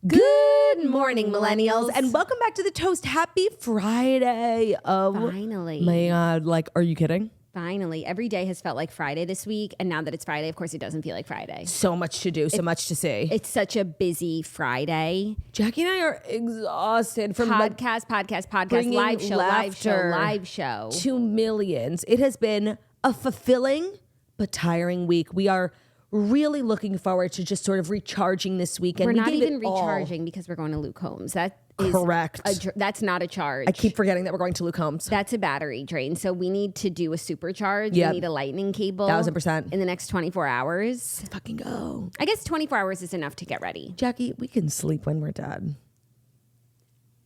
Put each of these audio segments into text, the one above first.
Good morning, millennials, and welcome back to the Toast. Happy Friday. Finally. My God, like, are you kidding? Finally. Every day has felt like Friday this week, and now that it's Friday, of course, it doesn't feel like Friday. So much to do, so much to see. It's such a busy Friday. Jackie and I are exhausted from Podcast, live show. to millions. It has been a fulfilling but tiring week. We are really looking forward to just sort of recharging this weekend. We're not even recharging because we're going to Luke Combs. That is correct. That's not a charge. I keep forgetting that we're going to Luke Combs. That's a battery drain. So we need to do a supercharge. Yep. We need a lightning cable. 1000%. In the next 24 hours. Let's fucking go. I guess 24 hours is enough to get ready. Jackie, we can sleep when we're dead.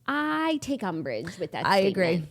I take umbrage with that I statement. agree.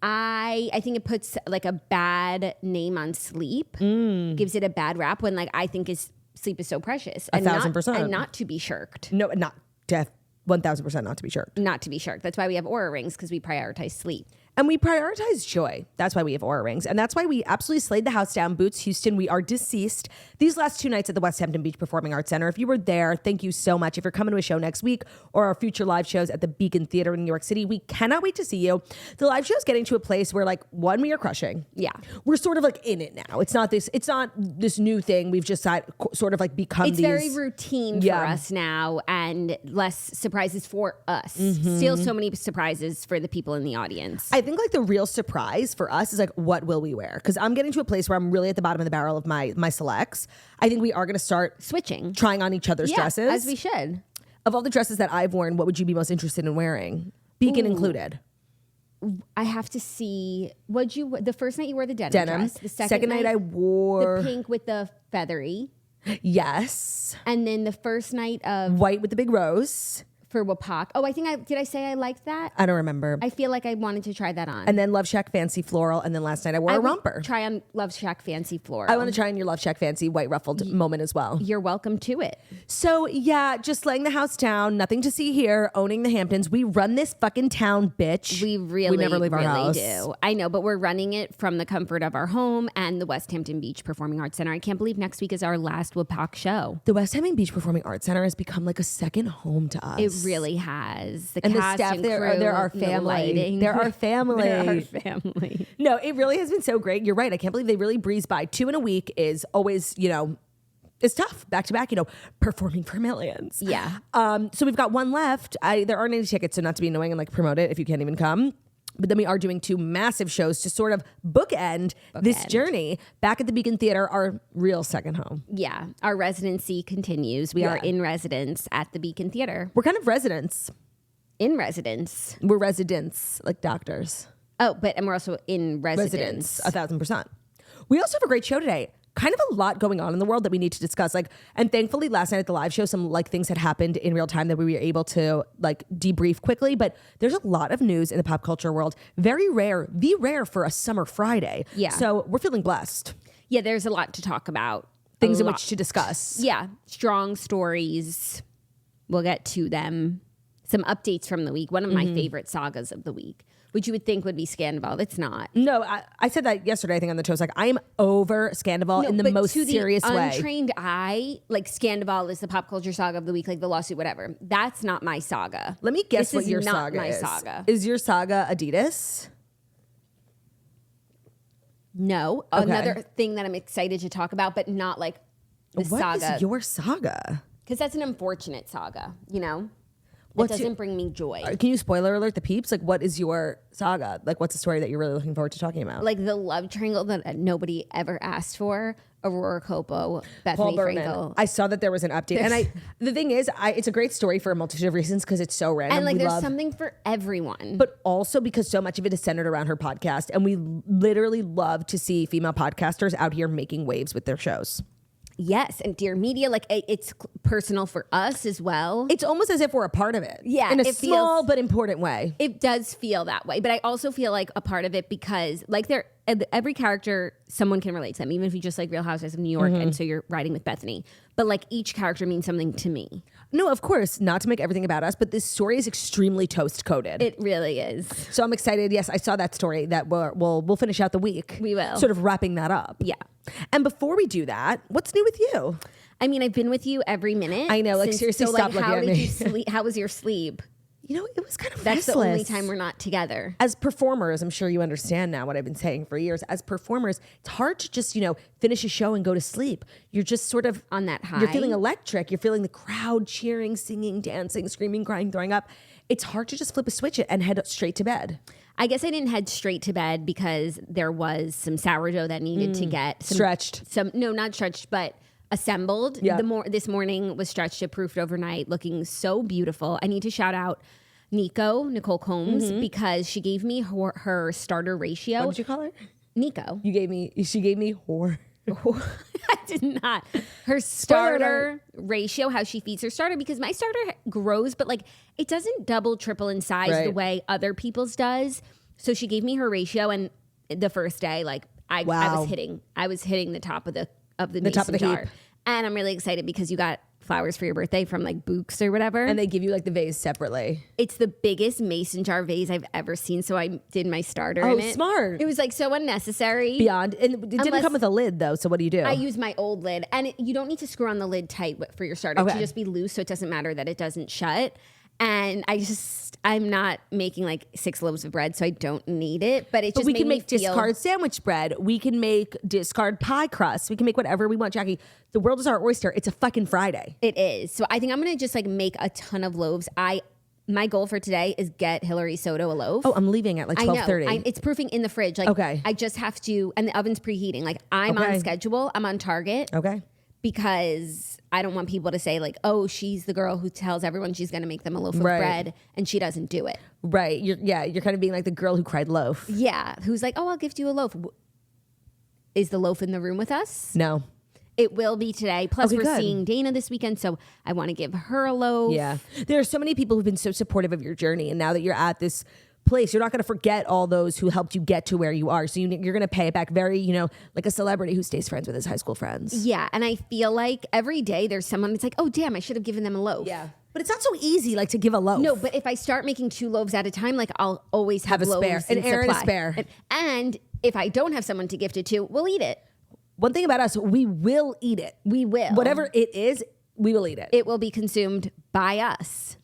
I think it puts like a bad name on sleep, gives it a bad rap when like I think sleep is so precious. 1,000%. And not to be shirked. No, not death. 1,000% not to be shirked. Not to be shirked. That's why we have Aura rings, because we prioritize sleep. And we prioritize joy. That's why we have Aura rings. And that's why we absolutely slayed the house down. Boots, Houston, we are deceased. These last 2 nights at the West Hampton Beach Performing Arts Center. If you were there, thank you so much. If you're coming to a show next week or our future live shows at the Beacon Theater in New York City, we cannot wait to see you. The live show is getting to a place where like, one, we are crushing. Yeah. We're sort of like in it now. It's not this new thing. We've just sort of like become It's very routine for us now, and less surprises for us. Still so many surprises for the people in the audience. I think like the real surprise for us is like, what will we wear? Because I'm getting to a place where I'm really at the bottom of the barrel of my selects. I think we are going to start switching, trying on each other's dresses. As we should. Of all the dresses that I've worn, what would you be most interested in wearing? Beacon included. I have to see. The first night you wore the denim dress. The second night I wore the pink with the feathery. Yes. And then the first night of white with the big rose. For Wapak. Oh, did I say I liked that? I don't remember. I feel like I wanted to try that on. And then Love Shack Fancy Floral. And then last night I wore a romper. Try on Love Shack Fancy Floral. I want to try on your Love Shack Fancy white ruffled moment as well. You're welcome to it. So yeah, just laying the house down. Nothing to see here. Owning the Hamptons. We run this fucking town, bitch. We never leave our house. Do. I know, but we're running it from the comfort of our home and the West Hampton Beach Performing Arts Center. I can't believe next week is our last Wapak show. The West Hampton Beach Performing Arts Center has become like a second home to us. It really has. The and cast the staff, and they're our family. They're our family. They're our family. No, it really has been so great. You're right. I can't believe they really breeze by. 2 in a week is always, it's tough. Back to back, performing for millions. Yeah. So we've got one left. There aren't any tickets, so not to be annoying and like promote it if you can't even come. But then we are doing 2 massive shows to sort of bookend this journey. Back at the Beacon Theater, our real second home. Yeah. Our residency continues. We are in residence at the Beacon Theater. We're kind of residents. In residence. We're residents, like doctors. Oh, and we're also in residence. 1,000%. We also have a great show today. Kind of a lot going on in the world that we need to discuss. And thankfully last night at the live show, some things had happened in real time that we were able to debrief quickly. But there's a lot of news in the pop culture world. Very rare, rare for a summer Friday. Yeah. So we're feeling blessed. Yeah, there's a lot to talk about. Things in which to discuss. Yeah. Strong stories. We'll get to them. Some updates from the week. One of my favorite sagas of the week, which you would think would be Sandoval. It's not. No, I said that yesterday, I think, on the show. I am over Sandoval in the most serious way. To the untrained eye, Sandoval is the pop culture saga of the week, the lawsuit, whatever. That's not my saga. Let me guess what your saga is. Saga. Is your saga Adidas? No. Okay. Another thing that I'm excited to talk about, but not the saga. What is your saga? Because that's an unfortunate saga, It doesn't bring me joy. Can you spoiler alert the peeps? What is your saga? What's the story that you're really looking forward to talking about? The love triangle that nobody ever asked for. Aurora, Culpo, Bethenny, Frankel. I saw that there was an update. And the thing is, it's a great story for a multitude of reasons because it's so random. And there's something for everyone. But also because so much of it is centered around her podcast. And we literally love to see female podcasters out here making waves with their shows. Yes, and Dear Media, it's personal for us as well. It's almost as if we're a part of it. Yeah. In a small but important way. It does feel that way. But I also feel like a part of it because every character, someone can relate to them, even if you just like Real Housewives of New York and so you're riding with Bethenny. But each character means something to me. No, of course, not to make everything about us, but this story is extremely toast coded. It really is. So I'm excited. Yes, I saw that story that we'll finish out the week. We will. Sort of wrapping that up. Yeah. And before we do that, what's new with you? I mean, I've been with you every minute. I know, like, seriously, stop looking how at did me. you sleep? How was your sleep? You know, it was kind of That's restless. the only time we're not together. As performers, I'm sure you understand now what I've been saying for years. As performers, it's hard to just, finish a show and go to sleep. You're just sort of On that high. You're feeling electric. You're feeling the crowd cheering, singing, dancing, screaming, crying, throwing up. It's hard to just flip a switch and head straight to bed. I guess I didn't head straight to bed because there was some sourdough that needed to get Stretched. No, not stretched, but assembled. Yeah. This morning was stretched and proofed overnight, looking so beautiful. I need to shout out Nicole Combs, because she gave me her starter ratio. What did you call her? Nico. She gave me whore. I did not. Her starter ratio, how she feeds her starter, because my starter grows, but like it doesn't double, triple in size the way other people's does. So she gave me her ratio, and the first day, like I was hitting the top of the top of the jar. heap. And I'm really excited because you got flowers for your birthday from like Books or whatever. And they give you like the vase separately. It's the biggest mason jar vase I've ever seen. So I did my starter in it. Smart. It was like so unnecessary. Beyond. And it didn't come with a lid though. So what do? I use my old lid, and you don't need to screw on the lid tight for your starter. It should just be loose, so it doesn't matter that it doesn't shut. And I'm not making like 6 loaves of bread, so I don't need it. But we can make discard sandwich bread. We can make discard pie crust. We can make whatever we want, Jackie. The world is our oyster. It's a fucking Friday. It is. So I think I'm gonna just like make a ton of loaves. My goal for today is get Hillary Soto a loaf. Oh, I'm leaving at like 12:30. It's proofing in the fridge. Like, okay. I just have to, and the oven's preheating. Like I'm on schedule. I'm on target. Okay. Because I don't want people to say like, oh, she's the girl who tells everyone she's going to make them a loaf of bread and she doesn't do it. Right. You're kind of being like the girl who cried loaf. Yeah. Who's like, oh, I'll gift you a loaf. Is the loaf in the room with us? No. It will be today. Plus, we're good. seeing Dana this weekend, so I want to give her a loaf. Yeah. There are so many people who've been so supportive of your journey. And now that you're at this place, you're not going to forget all those who helped you get to where you are. So you're going to pay it back very, like a celebrity who stays friends with his high school friends. Yeah. And I feel like every day there's someone that's like, oh, damn, I should have given them a loaf. Yeah. But it's not so easy, like, to give a loaf. No, but if I start making 2 loaves at a time, like, I'll always have a loaves spare. An air and a spare. And if I don't have someone to gift it to, we'll eat it. One thing about us, we will eat it. We will. Whatever it is, we will eat it. It will be consumed by us.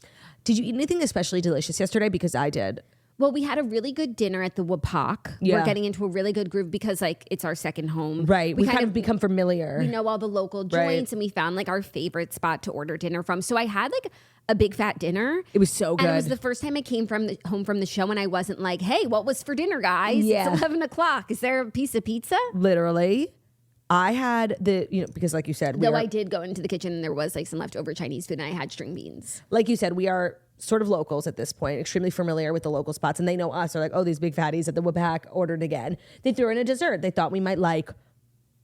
Did you eat anything especially delicious yesterday? Because I did. Well, we had a really good dinner at the Wapak. Yeah. We're getting into a really good groove because like it's our second home. Right. We kind of become familiar. We know all the local joints and we found like our favorite spot to order dinner from. So I had like a big fat dinner. It was so good. And it was the first time I came home from the show and I wasn't like, hey, what was for dinner, guys? Yeah. It's 11 o'clock. Is there a piece of pizza? Literally. I had because like you said, I did go into the kitchen and there was like some leftover Chinese food and I had string beans. Like you said, we are sort of locals at this point, extremely familiar with the local spots, and they know us. They're like, oh, these big fatties at the Wapak ordered again. They threw in a dessert they thought we might like.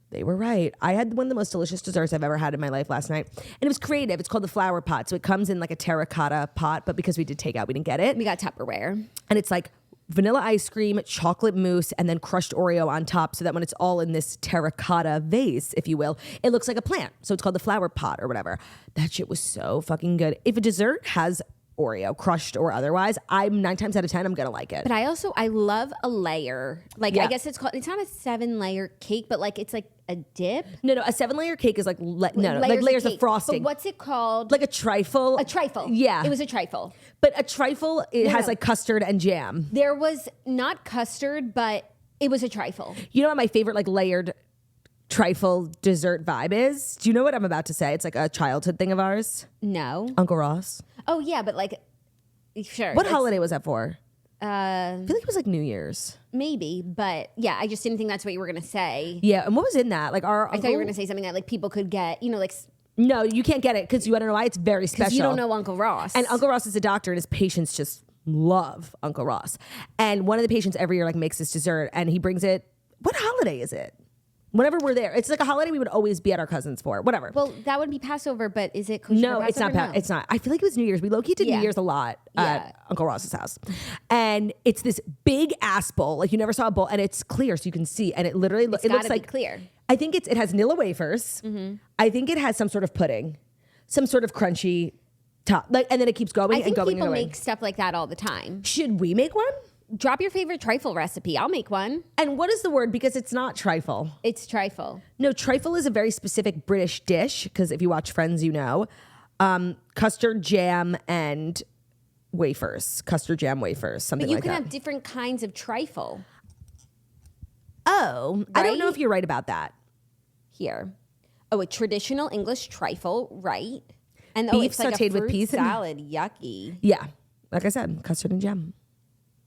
They were right. I had one of the most delicious desserts I've ever had in my life last night. And it was creative. It's called the flower pot. So it comes in like a terracotta pot, but because we did takeout, we didn't get it. We got Tupperware. And it's like vanilla ice cream, chocolate mousse, and then crushed Oreo on top, so that when it's all in this terracotta vase, if you will, it looks like a plant. So it's called the flower pot or whatever. That shit was so fucking good. If a dessert has Oreo, crushed or otherwise, I'm 9 times out of 10, I'm gonna like it. But I love a layer. Like, Yeah. I guess it's not a 7-layer cake, but like it's like a dip. No, a 7-layer cake is like like layers of cake. frosting. But what's it called? Like a trifle. A trifle. Yeah. It was a trifle. But a trifle, it has like custard and jam. There was not custard, but it was a trifle. You know what my favorite like layered trifle dessert vibe is? Do you know what I'm about to say? It's like a childhood thing of ours. No. Uncle Ross. Oh, yeah, but like, sure. What holiday was that for? I feel like it was like New Year's. Maybe, but yeah, I just didn't think that's what you were going to say. Yeah, and what was in that? Like our I thought you were going to say something that like people could get, like... No, you can't get it because you want to know why? It's very special. You don't know Uncle Ross. And Uncle Ross is a doctor and his patients just love Uncle Ross. And one of the patients every year like makes this dessert and he brings it. What holiday is it? Whenever we're there. It's like a holiday we would always be at our cousin's for. Whatever. Well, that would be Passover, but is it kosher? No, it's not. No. It's not. I feel like it was New Year's. We low-key did New Year's a lot at Uncle Ross's house. And it's this big ass bowl. Like you never saw a bowl. And it's clear so you can see. And it literally it looks like clear. I think it has Nilla wafers. Mm-hmm. I think it has some sort of pudding. Some sort of crunchy top. And then it keeps going and going and going. People make stuff like that all the time. Should we make one? Drop your favorite trifle recipe. I'll make one. And what is the word? Because it's not trifle. It's trifle. No, trifle is a very specific British dish, because if you watch Friends, you know. Custard jam and wafers. Custard jam wafers, something like that. But you can have different kinds of trifle. Oh, right? I don't know if you're right about that. Here. Oh, a traditional English trifle, right? And Beef it's like sauteed a fruit with peas salad. Yucky. Yeah. Like I said, custard and jam.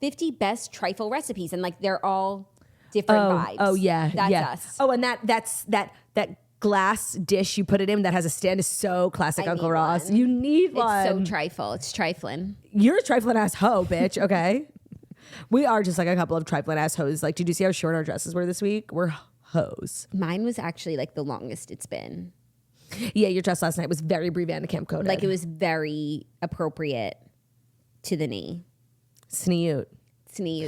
50 best trifle recipes, and like they're all different vibes. Oh yeah, that's us. Oh, and that glass dish you put it in that has a stand is so classic Uncle Ross. You need one. It's so trifle. It's trifling. You're a trifling ass hoe, bitch. Okay, we are just like a couple of trifling ass hoes. Like, did you see how short our dresses were this week? We're hoes. Mine was actually like the longest it's been. Yeah, your dress last night was very Brie Vandekamp coded. Like it was very appropriate to the knee. Sneoot.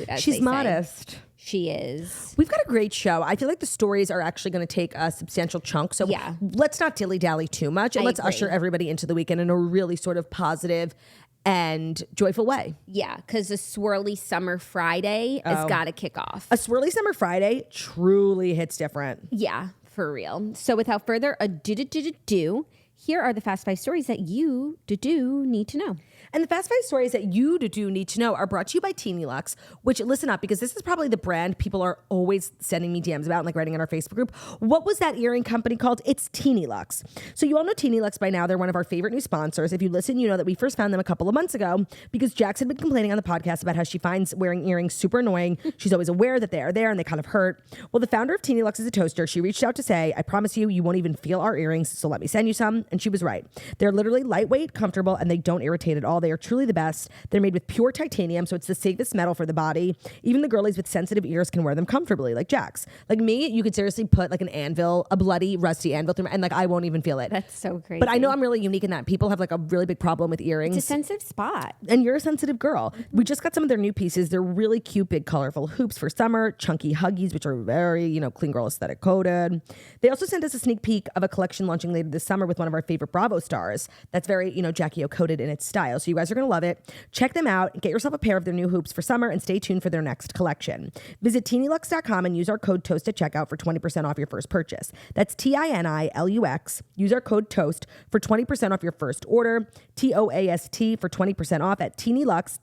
As She's they modest. Say. She is. We've got a great show. I feel like the stories are actually going to take a substantial chunk. So let's not dilly-dally too much. And let's usher everybody into the weekend in a really sort of positive and joyful way. Yeah, because a swirly summer Friday has got to kick off. A swirly summer Friday truly hits different. Yeah, for real. So without further ado, here are the Fast 5 stories that you need to know. And the Fast 5 stories that you do need to know are brought to you by Teeny Lux, which, listen up, because this is probably the brand people are always sending me DMs about and like writing in our Facebook group. What was that earring company called? It's Teeny Lux. So you all know Teeny Lux by now. They're one of our favorite new sponsors. If you listen, you know that we first found them a couple of months ago because Jax had been complaining on the podcast about how she finds wearing earrings super annoying. She's always aware that they are there and they kind of hurt. Well, the founder of Teeny Lux is a toaster. She reached out to say, I promise you won't even feel our earrings, so let me send you some. And she was right. They're literally lightweight, comfortable, and they don't irritate at all. They are truly the best. They're made with pure titanium, so it's the safest metal for the body. Even the girlies with sensitive ears can wear them comfortably, like Jax. Like me, you could seriously put like an anvil, a bloody, rusty anvil through, and like I won't even feel it. That's so crazy. But I know I'm really unique in that. People have like a really big problem with earrings. It's a sensitive spot. And you're a sensitive girl. We just got some of their new pieces. They're really cute, big, colorful hoops for summer, chunky huggies, which are very, clean girl aesthetic coded. They also sent us a sneak peek of a collection launching later this summer with one of our favorite Bravo stars. That's very, Jackie O coded in its style. So you guys are going to love it. Check them out. Get yourself a pair of their new hoops for summer and stay tuned for their next collection. Visit teenylux.com and use our code TOAST at checkout for 20% off your first purchase. That's TINILUX. Use our code TOAST for 20% off your first order. TOAST for 20% off at teenylux,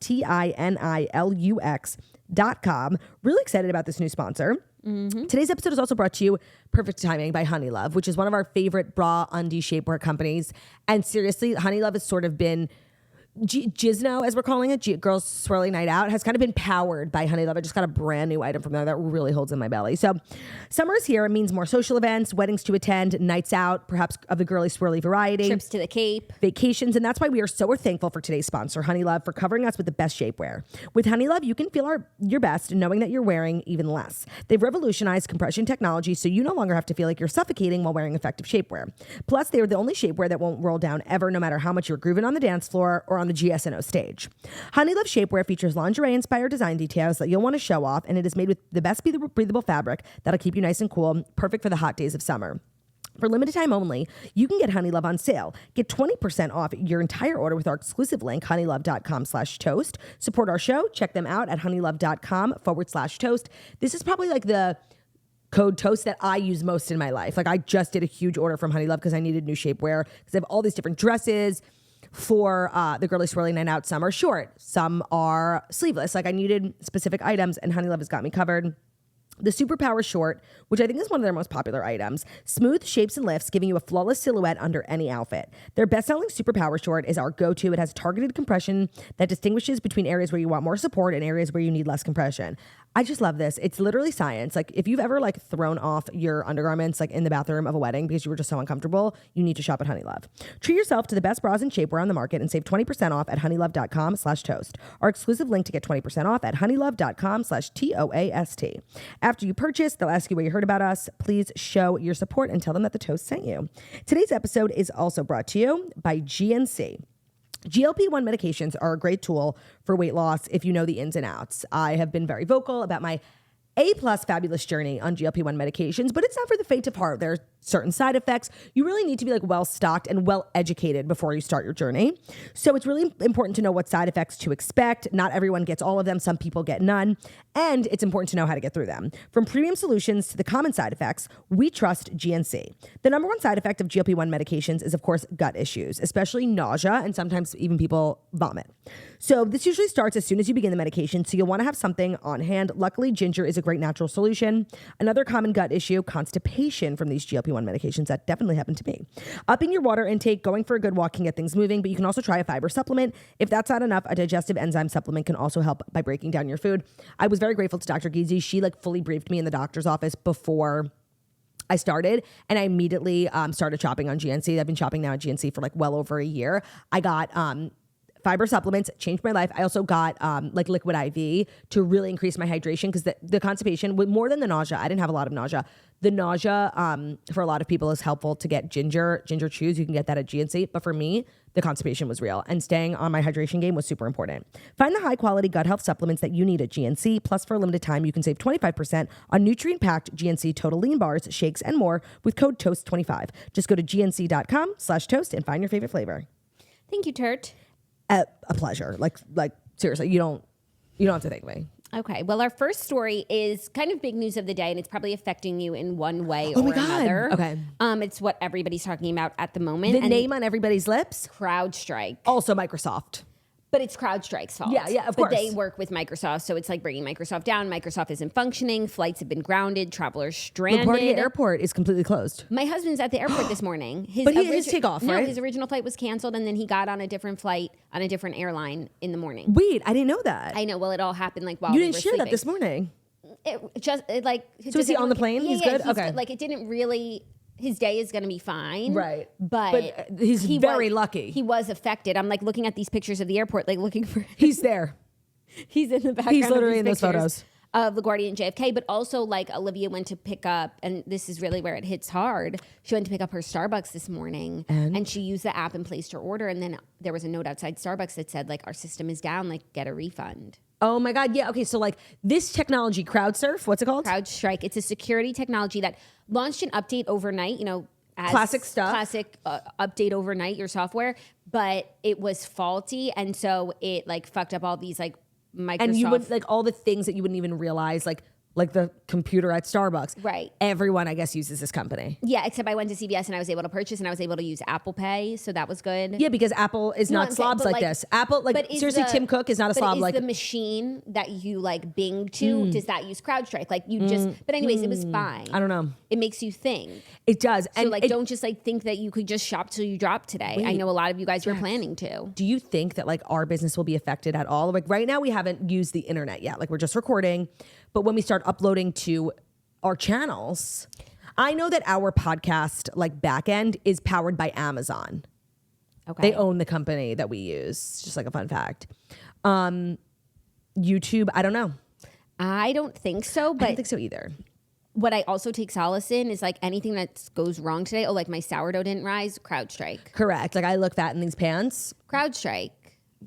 TINILUX.com. Really excited about this new sponsor. Mm-hmm. Today's episode is also brought to you, perfect timing, by Honey Love, which is one of our favorite bra undie shapewear companies. And seriously, Honey Love has sort of been Gizno, as we're calling it, Girls Swirly Night Out, has kind of been powered by Honey Love. I just got a brand new item from there that really holds in my belly. So summer is here. It means more social events, weddings to attend, nights out, perhaps of the girly swirly variety. Trips to the Cape. Vacations. And that's why we are so thankful for today's sponsor, Honey Love, for covering us with the best shapewear. With Honey Love, you can feel your best knowing that you're wearing even less. They've revolutionized compression technology, so you no longer have to feel like you're suffocating while wearing effective shapewear. Plus, they are the only shapewear that won't roll down ever, no matter how much you're grooving on the dance floor or on the GSNO stage. Honey Love shapewear features lingerie-inspired design details that you'll want to show off, and it is made with the best breathable fabric that'll keep you nice and cool, perfect for the hot days of summer. For limited time only, you can get Honey Love on sale. Get 20% off your entire order with our exclusive link, honeylove.com/toast. Support our show. Check them out at honeylove.com/toast. This is probably like the code TOAST that I use most in my life. Like I just did a huge order from Honey Love because I needed new shapewear because they have all these different dresses for the girly swirly night out. Some are short, some are sleeveless. Like I needed specific items and Honey Love has got me covered. The Superpower Short, which I think is one of their most popular items, smooth shapes and lifts, giving you a flawless silhouette under any outfit. Their best-selling Superpower Short is our go-to. It has targeted compression that distinguishes between areas where you want more support and areas where you need less compression. I just love this. It's literally science. Like if you've ever like thrown off your undergarments like in the bathroom of a wedding because you were just so uncomfortable, you need to shop at Honey Love. Treat yourself to the best bras and shapewear on the market and save 20% off at honeylove.com/toast. Our exclusive link to get 20% off at honeylove.com/TOAST. After you purchase, they'll ask you where you heard about us. Please show your support and tell them that the Toast sent you. Today's episode is also brought to you by GNC. GLP-1 medications are a great tool for weight loss if you know the ins and outs. I have been very vocal about my A+ fabulous journey on GLP-1 medications, but it's not for the faint of heart. There are certain side effects. You really need to be like well stocked and well educated before you start your journey. So it's really important to know what side effects to expect. Not everyone gets all of them. Some people get none. And it's important to know how to get through them. From premium solutions to the common side effects, we trust GNC. The number one side effect of GLP-1 medications is, of course, gut issues, especially nausea, and sometimes even people vomit. So this usually starts as soon as you begin the medication, so you'll want to have something on hand. Luckily, ginger is a great natural solution. Another common gut issue, constipation from these GLP-1 medications. That definitely happened to me. Upping your water intake, going for a good walk can get things moving, but you can also try a fiber supplement. If that's not enough, a digestive enzyme supplement can also help by breaking down your food. I was very grateful to Dr. Gizi. She like fully briefed me in the doctor's office before I started, and I immediately started shopping on GNC. I've been shopping now at GNC for like well over a year. I got fiber supplements, changed my life. I also got like liquid IV to really increase my hydration because the constipation, more than the nausea, I didn't have a lot of nausea. The nausea for a lot of people is helpful to get ginger chews. You can get that at GNC. But for me, the constipation was real. And staying on my hydration game was super important. Find the high quality gut health supplements that you need at GNC. Plus, for a limited time, you can save 25% on nutrient-packed GNC Total Lean Bars, shakes, and more with code TOAST25. Just go to gnc.com/toast and find your favorite flavor. Thank you, Turt. A pleasure. Like seriously, you don't have to thank me. Okay. Well, our first story is kind of big news of the day, and it's probably affecting you in one way or another. Okay. It's what everybody's talking about at the moment. The name on everybody's lips? CrowdStrike. Also Microsoft. But it's CrowdStrike's fault. Yeah, of course. But they work with Microsoft, so it's like bringing Microsoft down. Microsoft isn't functioning. Flights have been grounded. Travelers stranded. LaGuardia Airport is completely closed. My husband's at the airport this morning. His takeoff, right? No, his original flight was canceled, and then he got on a different flight on a different airline in the morning. Wait, I didn't know that. I know. Well, it all happened like while you we didn't were share sleeping. that this morning. So is he on the plane? Yeah, he's good? Okay. Good. Like it didn't really... His day is going to be fine. Right. But he's very lucky. He was affected. I'm like looking at these pictures of the airport, like looking for... He's there. He's in the background. He's literally in those photos. Of LaGuardia and JFK, but also like Olivia went to pick up, and this is really where it hits hard. She went to pick up her Starbucks this morning, and she used the app and placed her order, and then there was a note outside Starbucks that said like, our system is down, like get a refund. Oh my God. Yeah. Okay. So like this technology, CrowdSurf, what's it called? CrowdStrike. It's a security technology that launched an update overnight, classic stuff. Classic update overnight, your software, but it was faulty. And so it like fucked up all these like Microsoft. And you would like all the things that you wouldn't even realize, like the computer at Starbucks. Right. Everyone, I guess, uses this company. Yeah, except I went to CVS and I was able to purchase, and I was able to use Apple Pay, so that was good. Yeah, because Apple is not slobs like this. Apple, like seriously, Tim Cook is not a slob like. But is the machine that you like Bing to, does that use CrowdStrike? Like you just, but anyways, it was fine. I don't know. It makes you think. It does. So like, don't just like think that you could just shop till you drop today. Wait, I know a lot of you guys were planning to. Do you think that like our business will be affected at all? Like right now we haven't used the internet yet. Like we're just recording. But when we start uploading to our channels, I know that our podcast like back end is powered by Amazon. Okay. They own the company that we use. Just like a fun fact. YouTube, I don't know. I don't think so, but I don't think so either. What I also take solace in is like anything that goes wrong today. Oh, like my sourdough didn't rise. CrowdStrike. Correct. Like I look fat in these pants. CrowdStrike.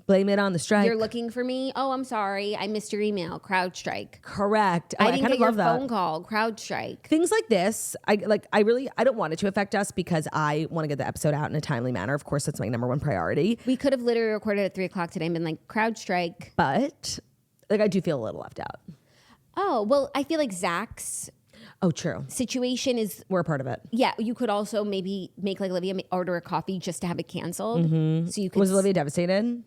Blame it on the strike. You're looking for me. Oh, I'm sorry. I missed your email. CrowdStrike. Correct. I didn't get your phone call. CrowdStrike. Things like this, I don't want it to affect us because I want to get the episode out in a timely manner. Of course, that's my number one priority. We could have literally recorded at 3:00 today and been like, CrowdStrike. But like I do feel a little left out. Oh, well, I feel like Zach's situation is... We're a part of it. Yeah, you could also maybe make like Olivia order a coffee just to have it canceled. Mm-hmm. So you could... Was Olivia devastated?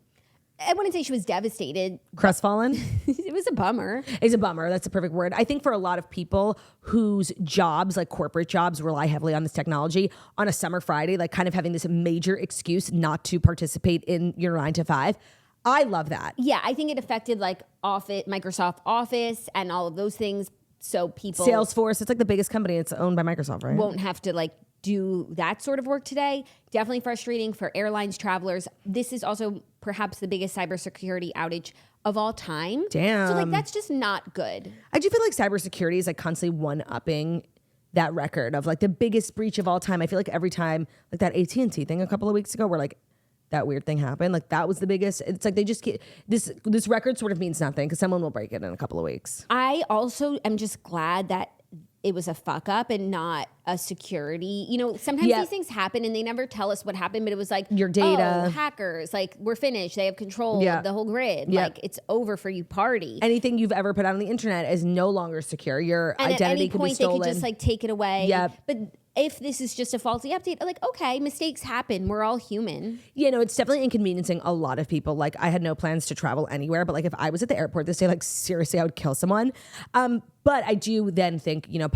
I wouldn't say she was devastated. Crestfallen? It was a bummer. It's a bummer. That's a perfect word. I think for a lot of people whose jobs, like corporate jobs, rely heavily on this technology, on a summer Friday, like kind of having this major excuse not to participate in your 9 to 5. I love that. Yeah, I think it affected like Microsoft Office and all of those things. So people... Salesforce, it's like the biggest company. It's owned by Microsoft, right? Won't have to like do that sort of work today. Definitely frustrating for airlines, travelers. This is also perhaps the biggest cybersecurity outage of all time. Damn. So like that's just not good. I do feel like cybersecurity is like constantly one-upping that record of like the biggest breach of all time. I feel like every time, like that AT&T thing a couple of weeks ago where like that weird thing happened. Like that was the biggest. It's like they just get this record sort of means nothing because someone will break it in a couple of weeks. I also am just glad that it was a fuck up and not a security. You know, sometimes these things happen and they never tell us what happened, but it was like your data. Oh, hackers, like we're finished. They have control of the whole grid. Like it's over for you, party. Anything you've ever put out on the internet is no longer secure. Your identity at any could point be stolen. they could just like take it away. Yep. But if this is just a faulty update, like, okay, mistakes happen. We're all human. You know, it's definitely inconveniencing a lot of people. Like I had no plans to travel anywhere, but like if I was at the airport this day, like seriously, I would kill someone. But I do then think, you know,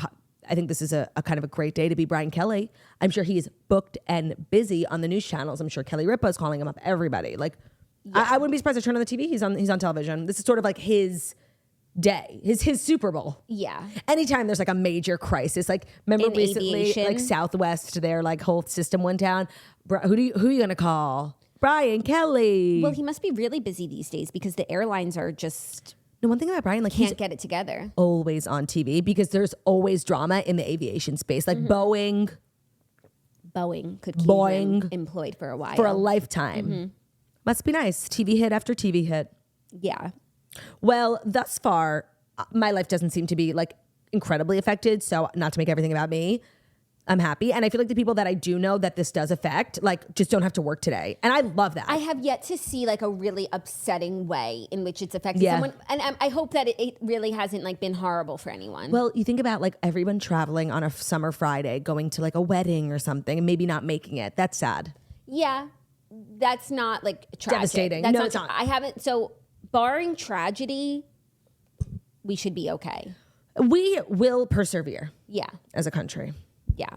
I think this is a kind of a great day to be Brian Kelly. I'm sure he's booked and busy on the news channels. I'm sure Kelly Ripa is calling him up. Everybody. Like, I wouldn't be surprised to turn on the TV. He's on television. This is sort of like his day, his Super Bowl. Yeah. Anytime there's like a major crisis, like remember in recently, aviation. like Southwest, their like whole system went down. Who are you gonna call? Brian Kelly. Well, he must be really busy these days because the airlines are just... No, one thing about Brian, like can't get it together. Always on TV because there's always drama in the aviation space. Like Boeing could keep him employed for a while. For a lifetime. Must be nice. TV hit after TV hit. Yeah. Well, thus far, my life doesn't seem to be like incredibly affected. So not to make everything about me, I'm happy. And I feel like the people that I do know that this does affect, like just don't have to work today. And I love that. I have yet to see like a really upsetting way in which it's affected someone. And I hope that it really hasn't like been horrible for anyone. Well, you think about like everyone traveling on a summer Friday, going to like a wedding or something and maybe not making it. That's sad. Yeah. That's not like tragic. Devastating. That's No, it's not. I haven't. So barring tragedy, we should be okay. We will persevere. Yeah. As a country. Yeah.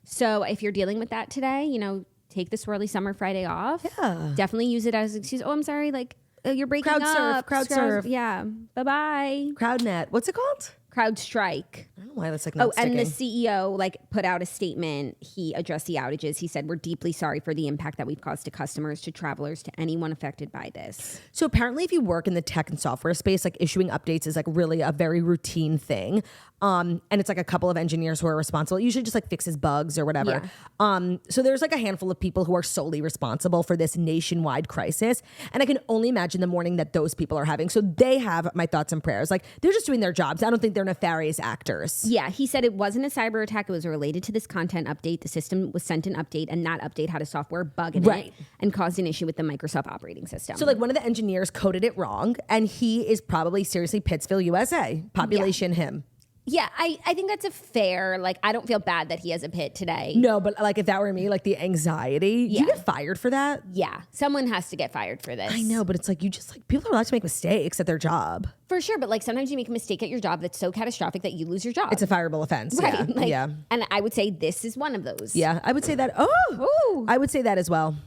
So if you're dealing with that today, you know, take the swirly summer Friday off. Yeah. Definitely use it as an excuse. Oh, I'm sorry. Like you're breaking up. Crowd surf. Yeah. Bye-bye. CrowdNet. What's it called? CrowdStrike. I don't know why that's like not sticking. And the CEO like put out a statement. He addressed the outages. He said, we're deeply sorry for the impact that we've caused to customers, to travelers, to anyone affected by this. So apparently if you work in the tech and software space, like issuing updates is like really a very routine thing. And it's like a couple of engineers who are responsible. It usually just like fixes bugs or whatever. Yeah. So there's like a handful of people who are solely responsible for this nationwide crisis. And I can only imagine the morning that those people are having. So they have my thoughts and prayers. Like they're just doing their jobs. I don't think they're nefarious actors. Yeah, he said it wasn't a cyber attack. It was related to this content update. The system was sent an update and that update had a software bug in it and caused an issue with the Microsoft operating system. So like one of the engineers coded it wrong and he is probably seriously Pittsville, USA. Population him. Yeah, I think that's a fair, like, I don't feel bad that he has a pit today. No, but like if that were me, like the anxiety, you get fired for that? Yeah, someone has to get fired for this. I know, but it's like you just like, people are allowed to make mistakes at their job. For sure, but like sometimes you make a mistake at your job that's so catastrophic that you lose your job. It's a fireable offense. Right. Yeah. Like, yeah. And I would say this is one of those. Yeah, I would say that. I would say that as well.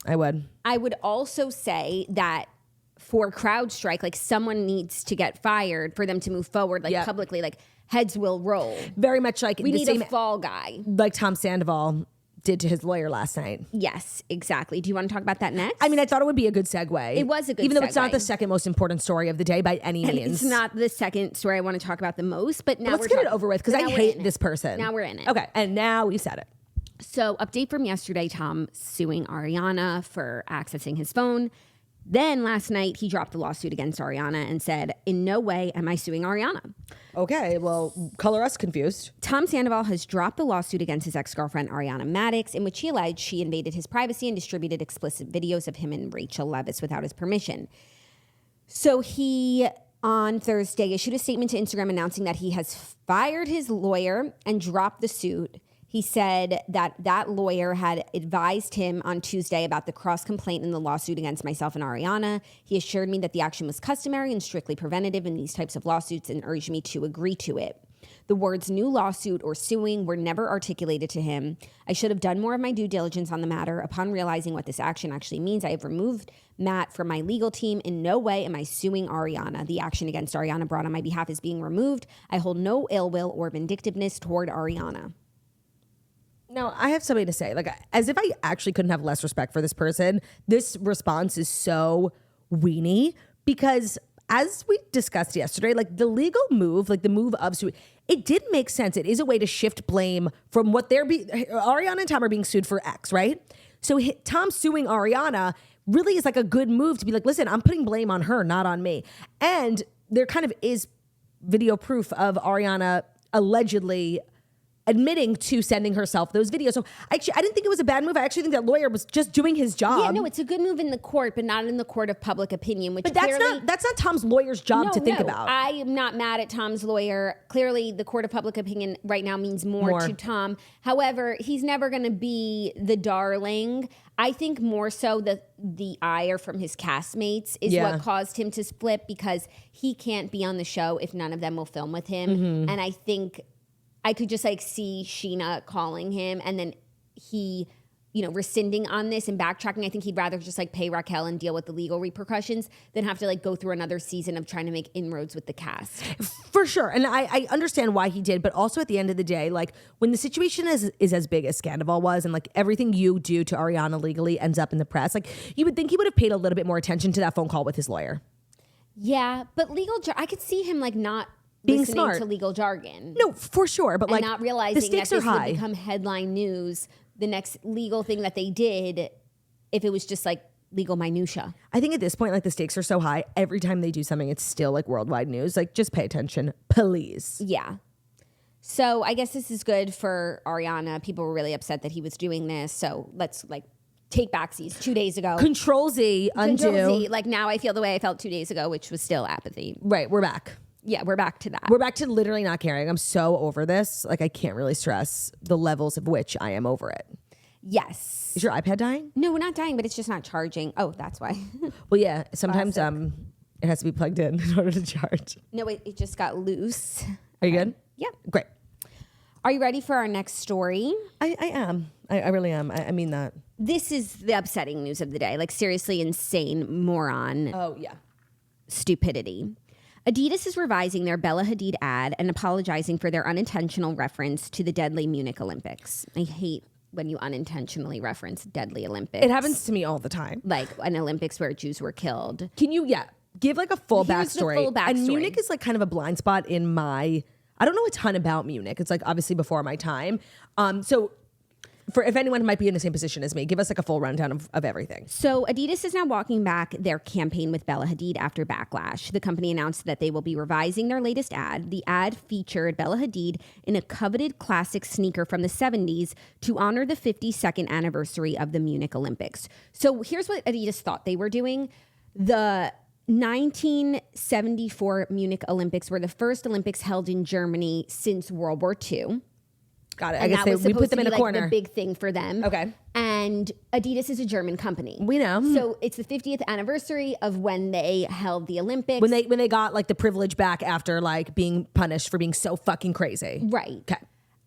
I would. I would also say that for CrowdStrike, like someone needs to get fired for them to move forward, like publicly, like heads will roll. Very much like we the need same, a fall guy. like Tom Sandoval did to his lawyer last night. Yes, exactly. Do you want to talk about that next? I mean, I thought it would be a good segue. It was a good Even though segue. it's not the second most important story of the day by any means. It's not the second story I want to talk about the most, but now let's get it over with because I hate this person. Now we're in it. Okay, and now we said it. So update from yesterday, Tom suing Ariana for accessing his phone. Then last night, he dropped the lawsuit against Ariana and said, in no way am I suing Ariana. Okay, well, color us confused. Tom Sandoval has dropped the lawsuit against his ex-girlfriend, Ariana Madix, in which he alleged she invaded his privacy and distributed explicit videos of him and Rachel Leviss without his permission. So he, on Thursday, issued a statement to Instagram announcing that he has fired his lawyer and dropped the suit. He said that that lawyer had advised him on Tuesday about the cross-complaint in the lawsuit against myself and Ariana. He assured me that the action was customary and strictly preventative in these types of lawsuits and urged me to agree to it. The words new lawsuit or suing were never articulated to him. I should have done more of my due diligence on the matter. Upon realizing what this action actually means, I have removed Matt from my legal team. In no way am I suing Ariana. The action against Ariana brought on my behalf is being removed. I hold no ill will or vindictiveness toward Ariana. Now, I have something to say. Like, as if I actually couldn't have less respect for this person, this response is so weenie because as we discussed yesterday, like the legal move, like the move of suit, it did make sense. It is a way to shift blame from what Ariana and Tom are being sued for X, right? So Tom suing Ariana really is like a good move to be like, listen, I'm putting blame on her, not on me. And there kind of is video proof of Ariana allegedly admitting to sending herself those videos. So I didn't think it was a bad move. I actually think that lawyer was just doing his job. Yeah, no, it's a good move in the court, but not in the court of public opinion. Which but that's not Tom's lawyer's job to think about. I am not mad at Tom's lawyer. Clearly, the court of public opinion right now means more to Tom. However, he's never going to be the darling. I think more so the ire from his castmates is what caused him to split, because he can't be on the show if none of them will film with him. Mm-hmm. And I think I could just like see Sheena calling him and then he, rescinding on this and backtracking. I think he'd rather just like pay Raquel and deal with the legal repercussions than have to like go through another season of trying to make inroads with the cast. For sure. And I understand why he did, but also at the end of the day, like when the situation is as big as Sandoval was and like everything you do to Ariana legally ends up in the press, like you would think he would have paid a little bit more attention to that phone call with his lawyer. Yeah, but I could see him like not being listening smart to legal jargon. No, for sure. But like not realizing the stakes that are this high. would become headline news, the next legal thing that they did, if it was just like legal minutia. I think at this point, like the stakes are so high, every time they do something, it's still like worldwide news. Like just pay attention, please. Yeah. So I guess this is good for Ariana. People were really upset that he was doing this. So let's like take backsies 2 days ago. Control Z, undo. Control Z. Like now I feel the way I felt 2 days ago, which was still apathy. Right, we're back. Yeah, we're back to that. We're back to literally not caring. I'm so over this. Like I can't really stress the levels of which I am over it. Yes. Is your iPad dying? No, we're not dying, but it's just not charging. Oh, that's why. Well, yeah. Sometimes it has to be plugged in order to charge. No, it just got loose. Are you good? Yeah. Great. Are you ready for our next story? I am. I really am. I mean that. This is the upsetting news of the day. Like seriously insane moron. Oh, yeah. Stupidity. Adidas is revising their Bella Hadid ad and apologizing for their unintentional reference to the deadly Munich Olympics. I hate when you unintentionally reference deadly Olympics. It happens to me all the time. Like an Olympics where Jews were killed. Can you, give like a full Here's the backstory? full backstory. And Munich is like kind of a blind spot in my, I don't know a ton about Munich. It's like obviously before my time. So for if anyone might be in the same position as me, give us like a full rundown of everything. So Adidas is now walking back their campaign with Bella Hadid after backlash. The company announced that they will be revising their latest ad. The ad featured Bella Hadid in a coveted classic sneaker from the 70s to honor the 52nd anniversary of the Munich Olympics. So here's what Adidas thought they were doing. The 1974 Munich Olympics were the first Olympics held in Germany since World War II. Got it. And I guess we put them in a corner. The big thing for them. Okay. And Adidas is a German company. We know. So it's the 50th anniversary of when they held the Olympics. When they got like the privilege back after like being punished for being so fucking crazy. Right. Okay.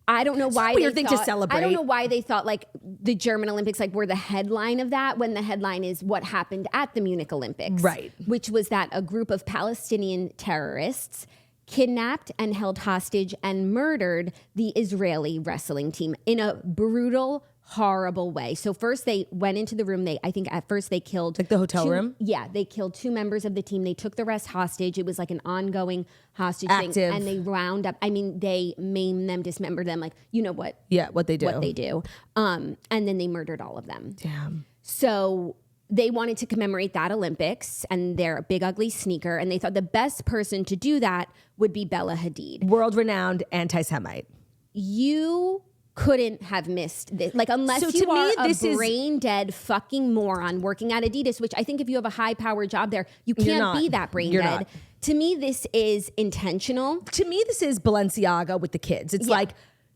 I don't know why it's a weird thing to celebrate. I don't know why they thought like the German Olympics like were the headline of that when the headline is what happened at the Munich Olympics. Right. Which was that a group of Palestinian terrorists kidnapped and held hostage and murdered the Israeli wrestling team in a brutal, horrible way. So first they went into the room. I think at first they killed like the hotel room. Yeah, they killed 2 members of the team. They took the rest hostage. It was like an ongoing hostage thing. And they round up. I mean, they maimed them, dismembered them. Like you know what? Yeah, what they do. What they do. And then they murdered all of them. Damn. So they wanted to commemorate that Olympics and their big ugly sneaker. And they thought the best person to do that would be Bella Hadid. World-renowned anti-Semite. You couldn't have missed this. Like, unless you are a brain-dead fucking moron working at Adidas, which I think if you have a high-powered job there, you can't be that brain-dead. To me, this is intentional. To me, this is Balenciaga with the kids. It's like...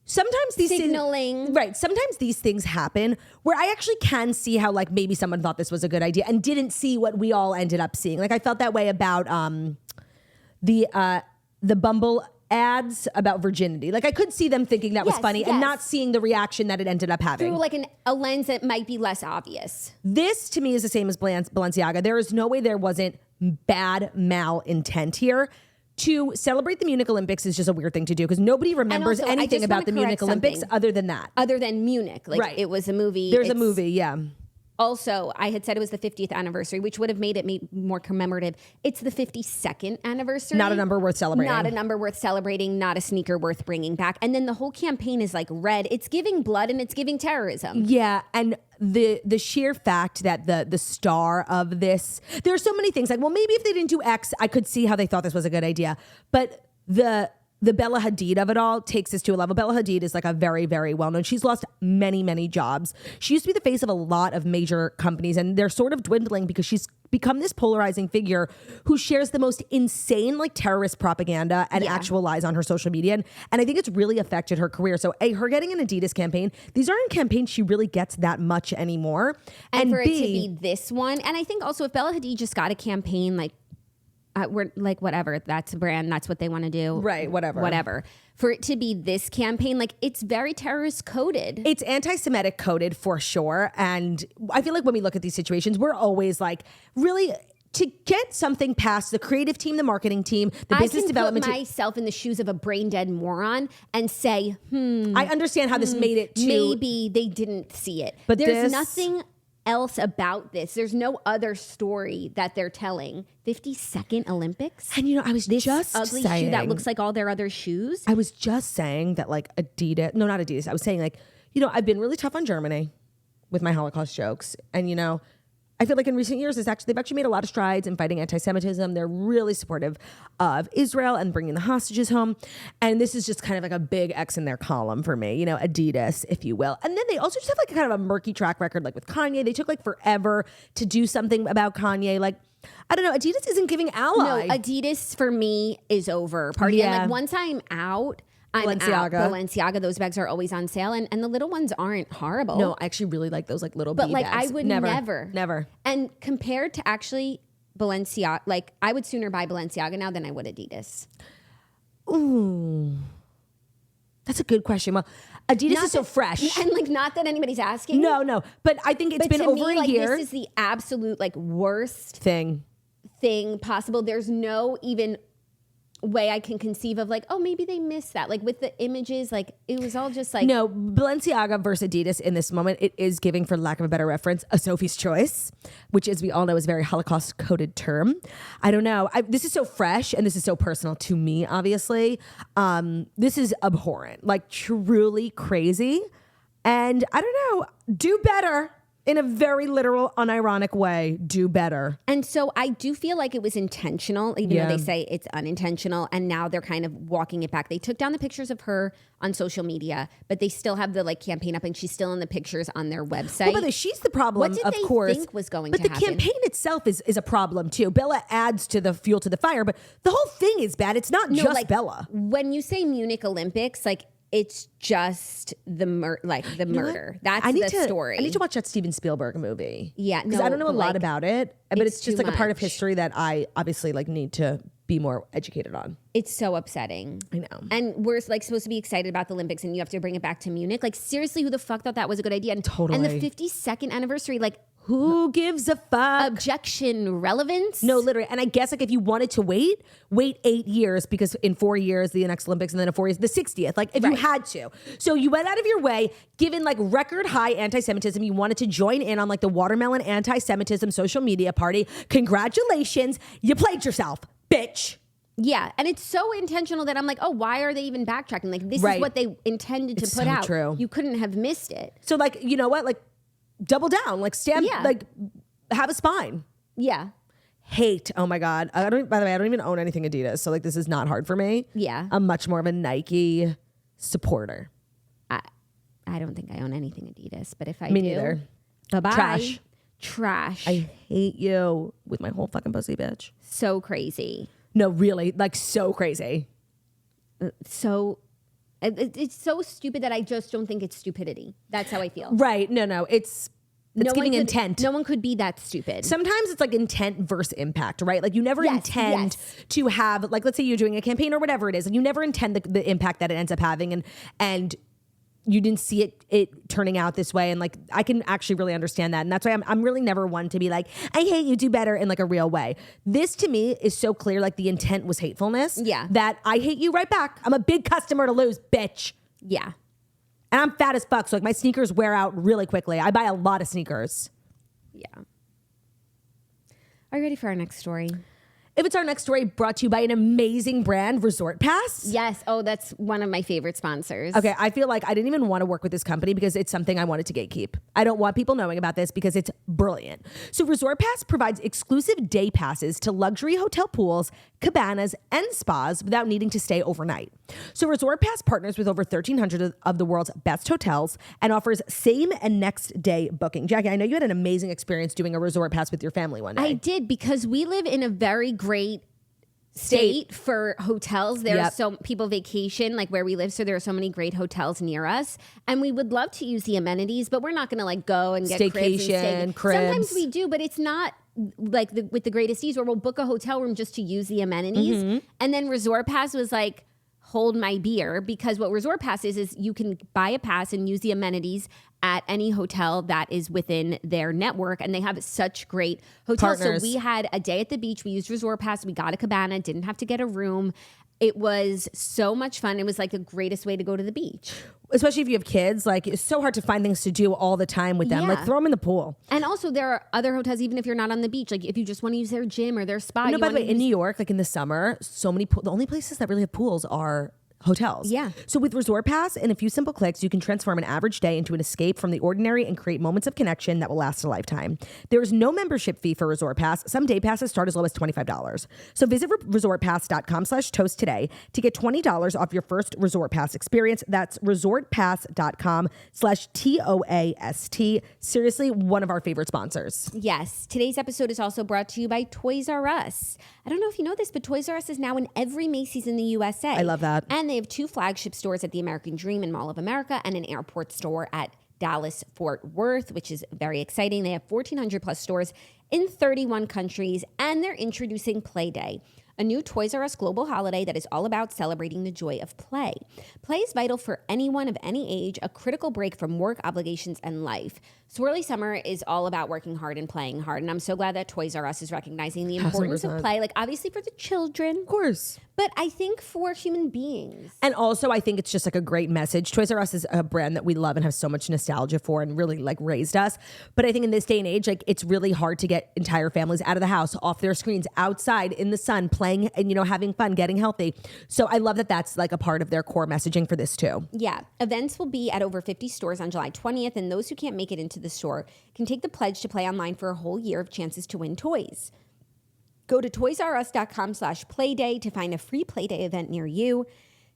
Sometimes these signaling. Sometimes these things happen where I actually can see how like maybe someone thought this was a good idea and didn't see what we all ended up seeing. Like I felt that way about the Bumble ads about virginity. Like I could see them thinking that was funny and not seeing the reaction that it ended up having. Through like a lens that might be less obvious. This to me is the same as Balenciaga. There is no way there wasn't bad malintent here. To celebrate the Munich Olympics is just a weird thing to do because nobody remembers anything about the Munich Olympics other than that. Other than Munich. Like it was a movie. There's a movie, yeah. Also, I had said it was the 50th anniversary, which would have made it more commemorative. It's the 52nd anniversary. Not a number worth celebrating. Not a number worth celebrating, not a sneaker worth bringing back. And then the whole campaign is like red. It's giving blood and it's giving terrorism. Yeah, and the sheer fact that the star of this, there are so many things like, well, maybe if they didn't do X, I could see how they thought this was a good idea. But the Bella Hadid of it all takes us to a level. Bella Hadid is like a very, very well-known. She's lost many, many jobs. She used to be the face of a lot of major companies, and they're sort of dwindling because she's become this polarizing figure who shares the most insane like terrorist propaganda and actual lies on her social media. And I think it's really affected her career. So A, her getting an Adidas campaign, these aren't campaigns she really gets that much anymore. And for B, it to be this one, and I think also if Bella Hadid just got a campaign like, we're like, whatever, that's a brand, that's what they want to do. Right, whatever. For it to be this campaign, like it's very terrorist coded. It's anti-Semitic coded for sure. And I feel like when we look at these situations, we're always like, really, to get something past the creative team, the marketing team, the business development team. I can put myself in the shoes of a brain dead moron and say, I understand how this made it to. Maybe they didn't see it. But there's nothing else about this. There's no other story that they're telling. 52nd Olympics? And I was this just ugly saying, shoe that looks like all their other shoes? I was just saying that like Adidas, no, not Adidas. I was saying like, I've been really tough on Germany with my Holocaust jokes. And I feel like in recent years, they've actually made a lot of strides in fighting anti-Semitism. They're really supportive of Israel and bringing the hostages home. And this is just kind of like a big X in their column for me, Adidas, if you will. And then they also just have like kind of a murky track record, like with Kanye. They took like forever to do something about Kanye. Like, I don't know, Adidas isn't giving ally. No, Adidas for me is over. Party. And like once I'm out, Balenciaga, those bags are always on sale, and the little ones aren't horrible. No, I actually really like those like little but bee like bags. I would never. And compared to actually Balenciaga, like I would sooner buy Balenciaga now than I would Adidas. Ooh, that's a good question. Well, Adidas is so fresh, and like not that anybody's asking. No, but I think it's been over a year. This is the absolute like worst thing possible. There's no even way I can conceive of like, oh, maybe they missed that. Like with the images, like it was all just like. No, Balenciaga versus Adidas in this moment, it is giving, for lack of a better reference, a Sophie's choice, which as we all know is a very Holocaust coded term. I don't know. This is so fresh and this is so personal to me, obviously. This is abhorrent, like truly crazy. And I don't know, do better. In a very literal, unironic way, do better. And so I do feel like it was intentional, even though they say it's unintentional. And now they're kind of walking it back. They took down the pictures of her on social media, but they still have the like campaign up, and she's still in the pictures on their website. Well, but she's the problem, what did of they course. think was going but to the campaign itself is a problem too. Bella adds to the fuel to the fire, but the whole thing is bad. It's not just like, Bella. When you say Munich Olympics, like it's just the murder. That's the story. I need to watch that Steven Spielberg movie. Yeah, because I don't know a lot about it, but it's just like a part of much. history that I obviously like need to be more educated on. It's so upsetting. I know. And we're like supposed to be excited about the Olympics, and you have to bring it back to Munich. Like seriously, who the fuck thought that was a good idea? And, totally. And the 52nd anniversary, like. Who gives a fuck? Objection, relevance? No, literally. And I guess like if you wanted to wait 8 years, because in 4 years, the next Olympics, and then in 4 years, the 60th, like if you had to. So you went out of your way, given like record high anti-Semitism, you wanted to join in on like the watermelon anti-Semitism social media party. Congratulations. You played yourself, bitch. Yeah, and it's so intentional that I'm like, oh, why are they even backtracking? Like this is what they intended to put out. True. You couldn't have missed it. So like, you know what? Like, double down, like stand, like have a spine. Yeah. Hate. Oh my God. By the way, I don't even own anything Adidas. So like, this is not hard for me. Yeah. I'm much more of a Nike supporter. I don't think I own anything Adidas, but if I me do. Neither. Bye-bye. Trash. I hate you with my whole fucking pussy, bitch. So crazy. No, really, like so crazy. So it's so stupid that I just don't think it's stupidity. That's how I feel. Right. No. It's giving intent. No one could be that stupid. Sometimes it's like intent versus impact, right? Like you never intend to have, like, let's say you're doing a campaign or whatever it is, and you never intend the impact that it ends up having, and you didn't see it turning out this way. And like, I can actually really understand that. And that's why I'm really never one to be like, I hate you, do better in like a real way. This to me is so clear. Like the intent was hatefulness. Yeah. That I hate you right back. I'm a big customer to lose, bitch. Yeah. And I'm fat as fuck. So like my sneakers wear out really quickly. I buy a lot of sneakers. Yeah. Are you ready for our next story? If it's our next story, brought to you by an amazing brand, Resort Pass. Yes. Oh, that's one of my favorite sponsors. Okay, I feel like I didn't even want to work with this company because it's something I wanted to gatekeep. I don't want people knowing about this because it's brilliant. So Resort Pass provides exclusive day passes to luxury hotel pools, cabanas, and spas without needing to stay overnight. So Resort Pass partners with over 1,300 of the world's best hotels and offers same and next day booking. Jackie, I know you had an amazing experience doing a Resort Pass with your family one day. I did, because we live in a very great state for hotels. There are so people vacation like where we live, so there are so many great hotels near us, and we would love to use the amenities, but we're not going to like go and get staycation, cribs. Sometimes we do, but it's not like with the greatest ease where we'll book a hotel room just to use the amenities. And then Resort Pass was like, hold my beer, because what Resort Pass is you can buy a pass and use the amenities at any hotel that is within their network, and they have such great hotels. Partners. So we had a day at the beach. We used Resort Pass. We got a cabana, didn't have to get a room. It was so much fun. It was like the greatest way to go to the beach. Especially if you have kids, like it's so hard to find things to do all the time with them. Yeah. Like throw them in the pool. And also there are other hotels, even if you're not on the beach, like if you just want to use their gym or their spa. No, by the way, in New York, like in the summer, so many the only places that really have pools are hotels. Yeah. So with Resort Pass, in a few simple clicks, you can transform an average day into an escape from the ordinary and create moments of connection that will last a lifetime. There is no membership fee for Resort Pass. Some day passes start as low as $25. So visit resortpass.com/toast today to get $20 off your first Resort Pass experience. That's resortpass.com/TOAST. Seriously, one of our favorite sponsors. Yes. Today's episode is also brought to you by Toys R Us. I don't know if you know this, but Toys R Us is now in every Macy's in the USA. I love that. And they have 2 flagship stores at the American Dream and Mall of America and an airport store at Dallas Fort Worth, which is very exciting. They have 1,400 plus stores in 31 countries, and they're introducing Play Day, a new Toys R Us global holiday that is all about celebrating the joy of play. Play is vital for anyone of any age, a critical break from work obligations and life. Swirly Summer is all about working hard and playing hard, and I'm so glad that Toys R Us is recognizing the importance of play, like obviously for the children. Of course. But I think for human beings. And also, I think it's just like a great message. Toys R Us is a brand that we love and have so much nostalgia for and really like raised us. But I think in this day and age, like it's really hard to get entire families out of the house, off their screens, outside in the sun, playing and, you know, having fun, getting healthy. So I love that that's like a part of their core messaging for this too. Yeah. Events will be at over 50 stores on July 20th, and those who can't make it into the store can take the pledge to play online for a whole year of chances to win toys. Go to toysrus.com/playday to find a free Playday event near you.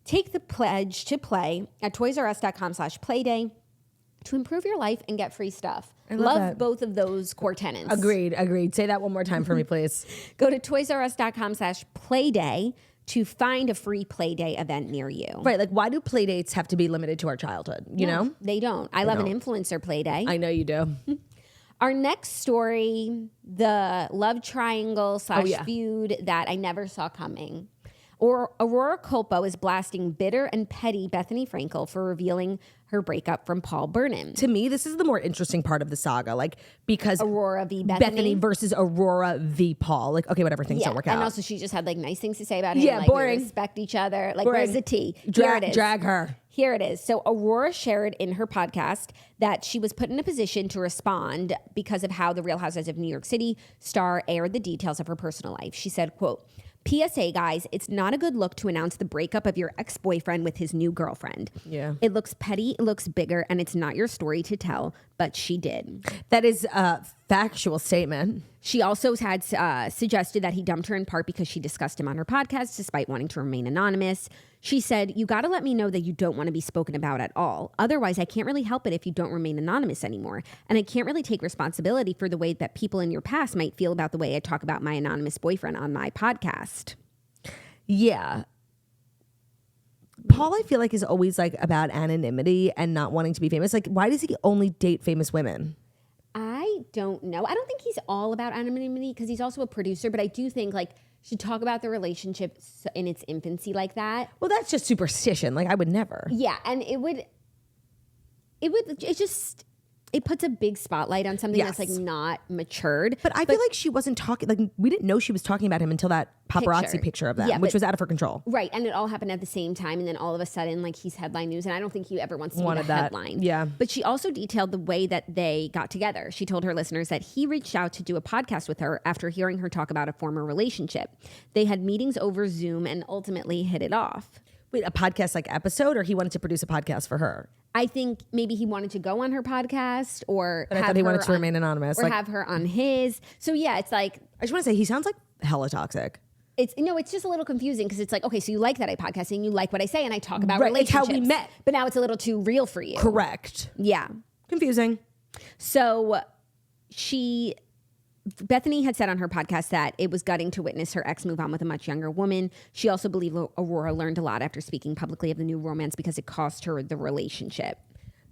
Take the pledge to play at toysrus.com/playday to improve your life and get free stuff. I love that. both of those core tenets. Agreed. Say that one more time for me, please. Go to toysrus.com/playday to find a free Playday event near you. Right. Like, why do play dates have to be limited to our childhood? You know? They don't. I love an influencer Playday. I know you do. Our next story, the love triangle / feud that I never saw coming. Aurora Culpo is blasting bitter and petty Bethenny Frankel for revealing her breakup from Paul Burnham. To me, this is the more interesting part of the saga, like because Aurora v. Bethenny versus Aurora v. Paul. Like, okay, whatever, things don't work out. And also she just had like nice things to say about him. Yeah, like, boring. We respect each other. Like, Boring. where's the tea? Here it is. Drag her. Here it is. So Aurora shared in her podcast that she was put in a position to respond because of how the Real Housewives of New York City star aired the details of her personal life. She said, quote, "PSA, guys, it's not a good look to announce the breakup of your ex-boyfriend with his new girlfriend. Yeah. It looks petty, it looks bigger, and it's not your story to tell, but she did." That is a factual statement. She also had suggested that he dumped her in part because she discussed him on her podcast, despite wanting to remain anonymous. She said, "You got to let me know that you don't want to be spoken about at all. Otherwise, I can't really help it if you don't remain anonymous anymore. And I can't really take responsibility for the way that people in your past might feel about the way I talk about my anonymous boyfriend on my podcast." Yeah. Paul, I feel like, is always like about anonymity and not wanting to be famous. Like, why does he only date famous women? I don't know. I don't think he's all about anonymity because he's also a producer, but I do think like should talk about the relationship in its infancy like that. Well, that's just superstition. Like, I would never. Yeah, and it it puts a big spotlight on something that's like not matured. But I feel like she wasn't talking, like we didn't know she was talking about him until that paparazzi picture of them, which was out of her control. Right. And it all happened at the same time. And then all of a sudden, like he's headline news. And I don't think he ever wants to be the headline. Yeah. But she also detailed the way that they got together. She told her listeners that he reached out to do a podcast with her after hearing her talk about a former relationship. They had meetings over Zoom and ultimately hit it off. Wait, a podcast like episode, or he wanted to produce a podcast for her? I think maybe he wanted to go on her podcast, or but I thought he wanted to remain anonymous, or have her on his. So yeah, it's like, I just want to say he sounds like hella toxic. It's just a little confusing because it's like, okay, so you like that I podcast and you like what I say and I talk about relationships. It's how we met, but now it's a little too real for you. Correct. Yeah, confusing. So Bethenny had said on her podcast that it was gutting to witness her ex move on with a much younger woman. She also believed Aurora learned a lot after speaking publicly of the new romance because it cost her the relationship.